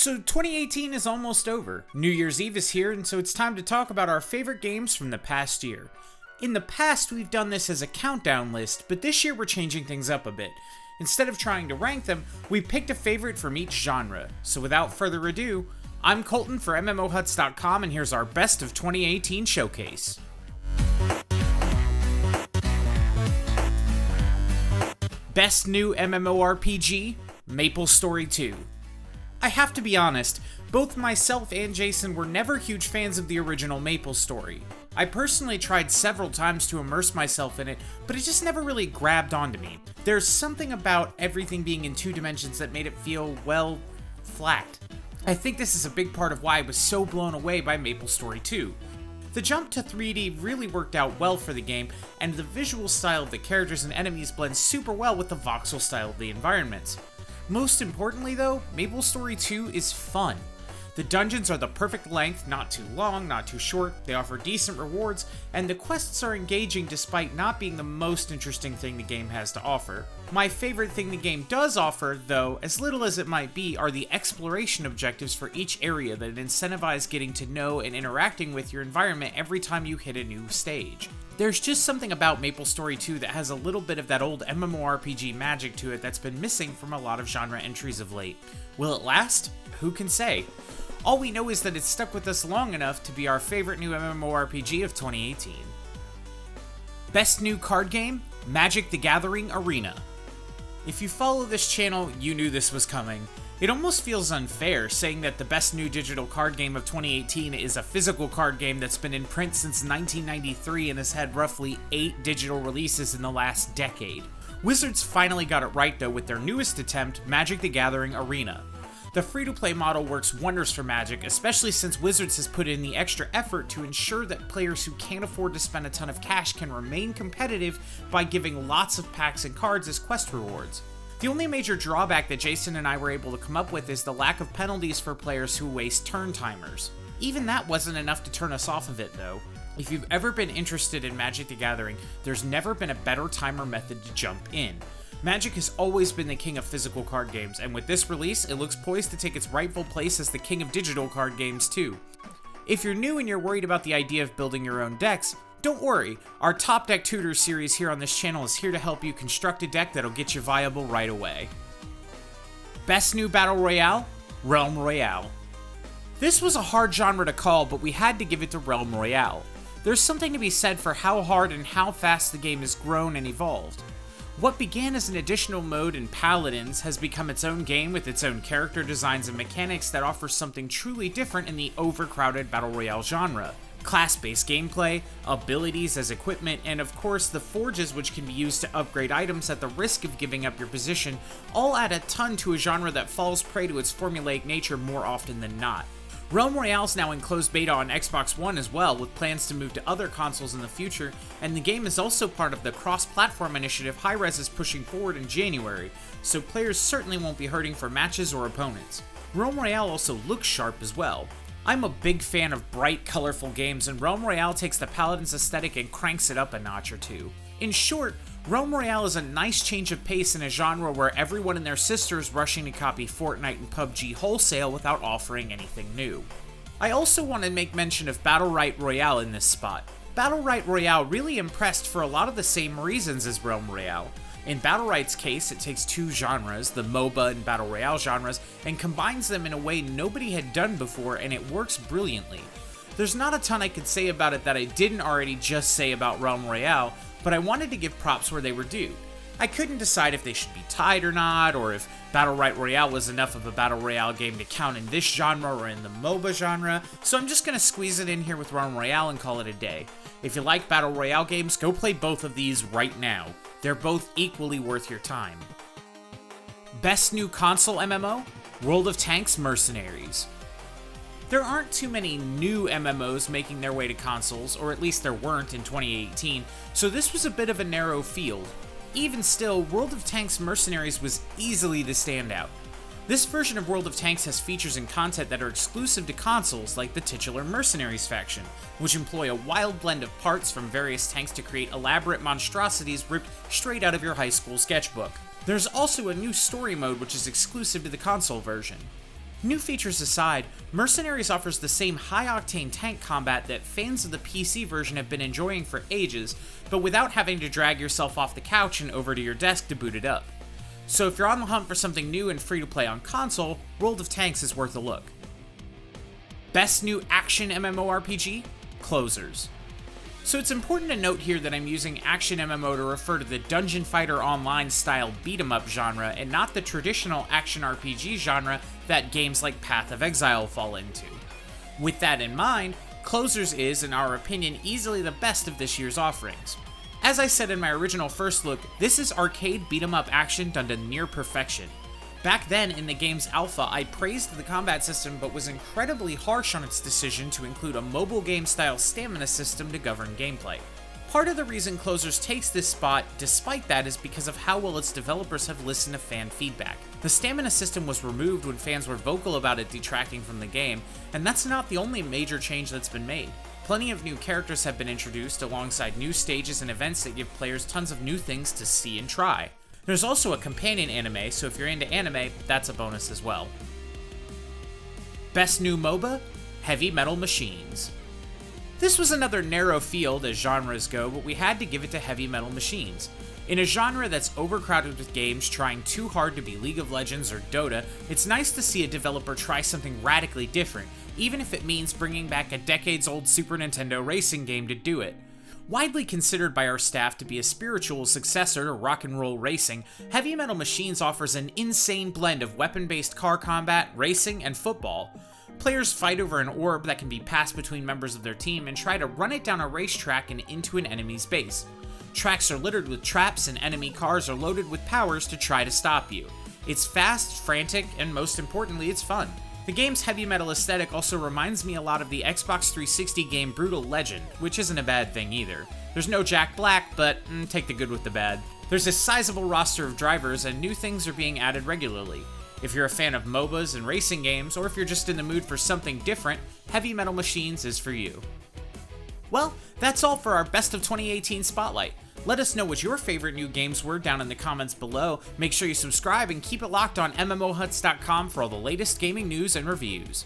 So 2018 is almost over. New Year's Eve is here, and so it's time to talk about our favorite games from the past year. In the past, we've done this as a countdown list, but this year we're changing things up a bit. Instead of trying to rank them, we picked a favorite from each genre. So without further ado, I'm Colton for MMOHuts.com, and here's our Best of 2018 showcase. Best New MMORPG, Maplestory 2. I have to be honest, both myself and Jason were never huge fans of the original Maplestory. I personally tried several times to immerse myself in it, but it just never really grabbed onto me. There's something about everything being in two dimensions that made it feel, well, flat. I think this is a big part of why I was so blown away by Maplestory 2. The jump to 3D really worked out well for the game, and the visual style of the characters and enemies blends super well with the voxel style of the environments. Most importantly though, Maplestory 2 is fun. The dungeons are the perfect length, not too long, not too short, they offer decent rewards, and the quests are engaging despite not being the most interesting thing the game has to offer. My favorite thing the game does offer, though, as little as it might be, are the exploration objectives for each area that incentivize getting to know and interacting with your environment every time you hit a new stage. There's just something about Maplestory 2 that has a little bit of that old MMORPG magic to it that's been missing from a lot of genre entries of late. Will it last? Who can say? All we know is that it's stuck with us long enough to be our favorite new MMORPG of 2018. Best New Card Game, Magic the Gathering Arena. If you follow this channel, you knew this was coming. It almost feels unfair saying that the best new digital card game of 2018 is a physical card game that's been in print since 1993 and has had roughly 8 digital releases in the last decade. Wizards finally got it right though with their newest attempt, Magic the Gathering Arena. The free-to-play model works wonders for Magic, especially since Wizards has put in the extra effort to ensure that players who can't afford to spend a ton of cash can remain competitive by giving lots of packs and cards as quest rewards. The only major drawback that Jason and I were able to come up with is the lack of penalties for players who waste turn timers. Even that wasn't enough to turn us off of it though. If you've ever been interested in Magic the Gathering, there's never been a better timer method to jump in. Magic has always been the king of physical card games, and with this release, it looks poised to take its rightful place as the king of digital card games too. If you're new and you're worried about the idea of building your own decks, don't worry, our Top Deck Tutors series here on this channel is here to help you construct a deck that'll get you viable right away. Best New Battle Royale, Realm Royale. This was a hard genre to call, but we had to give it to Realm Royale. There's something to be said for how hard and how fast the game has grown and evolved. What began as an additional mode in Paladins has become its own game with its own character designs and mechanics that offers something truly different in the overcrowded Battle Royale genre. Class-based gameplay, abilities as equipment, and of course the forges which can be used to upgrade items at the risk of giving up your position, all add a ton to a genre that falls prey to its formulaic nature more often than not. Realm Royale is now in closed beta on Xbox One as well, with plans to move to other consoles in the future, and the game is also part of the cross-platform initiative Hi-Rez is pushing forward in January, so players certainly won't be hurting for matches or opponents. Realm Royale also looks sharp as well. I'm a big fan of bright, colorful games, and Realm Royale takes the Paladins aesthetic and cranks it up a notch or two. In short, Realm Royale is a nice change of pace in a genre where everyone and their sister is rushing to copy Fortnite and PUBG wholesale without offering anything new. I also want to make mention of Battlerite Royale in this spot. Battlerite Royale really impressed for a lot of the same reasons as Realm Royale. In Battlerite's case, it takes two genres, the MOBA and Battle Royale genres, and combines them in a way nobody had done before, and it works brilliantly. There's not a ton I could say about it that I didn't already just say about Realm Royale, but I wanted to give props where they were due. I couldn't decide if they should be tied or not, or if Battlerite Royale was enough of a Battle Royale game to count in this genre or in the MOBA genre, so I'm just gonna squeeze it in here with Realm Royale and call it a day. If you like Battle Royale games, go play both of these right now. They're both equally worth your time. Best New Console MMO, World of Tanks Mercenaries. There aren't too many new MMOs making their way to consoles, or at least there weren't in 2018, so this was a bit of a narrow field. Even still, World of Tanks Mercenaries was easily the standout. This version of World of Tanks has features and content that are exclusive to consoles, like the titular Mercenaries faction, which employ a wild blend of parts from various tanks to create elaborate monstrosities ripped straight out of your high school sketchbook. There's also a new story mode which is exclusive to the console version. New features aside, Mercenaries offers the same high-octane tank combat that fans of the PC version have been enjoying for ages, but without having to drag yourself off the couch and over to your desk to boot it up. So if you're on the hunt for something new and free to play on console, World of Tanks is worth a look. Best new action MMORPG? Closers. So it's important to note here that I'm using action MMO to refer to the Dungeon Fighter Online style beat-em-up genre and not the traditional action RPG genre that games like Path of Exile fall into. With that in mind, Closers is, in our opinion, easily the best of this year's offerings. As I said in my original first look, this is arcade beat-em-up action done to near perfection. Back then, in the game's alpha, I praised the combat system but was incredibly harsh on its decision to include a mobile game-style stamina system to govern gameplay. Part of the reason Closers takes this spot, despite that, is because of how well its developers have listened to fan feedback. The stamina system was removed when fans were vocal about it detracting from the game, and that's not the only major change that's been made. Plenty of new characters have been introduced alongside new stages and events that give players tons of new things to see and try. There's also a companion anime, so if you're into anime, that's a bonus as well. Best new MOBA? Heavy Metal Machines. This was another narrow field as genres go, but we had to give it to Heavy Metal Machines. In a genre that's overcrowded with games trying too hard to be League of Legends or Dota, it's nice to see a developer try something radically different, even if it means bringing back a decades-old Super Nintendo racing game to do it. Widely considered by our staff to be a spiritual successor to rock and roll racing, Heavy Metal Machines offers an insane blend of weapon-based car combat, racing, and football. Players fight over an orb that can be passed between members of their team and try to run it down a racetrack and into an enemy's base. Tracks are littered with traps and enemy cars are loaded with powers to try to stop you. It's fast, frantic, and most importantly, it's fun. The game's heavy metal aesthetic also reminds me a lot of the Xbox 360 game Brutal Legend, which isn't a bad thing either. There's no Jack Black, but take the good with the bad. There's a sizable roster of drivers and new things are being added regularly. If you're a fan of MOBAs and racing games, or if you're just in the mood for something different, Heavy Metal Machines is for you. Well, that's all for our Best of 2018 Spotlight. Let us know what your favorite new games were down in the comments below. Make sure you subscribe and keep it locked on MMOHuts.com for all the latest gaming news and reviews.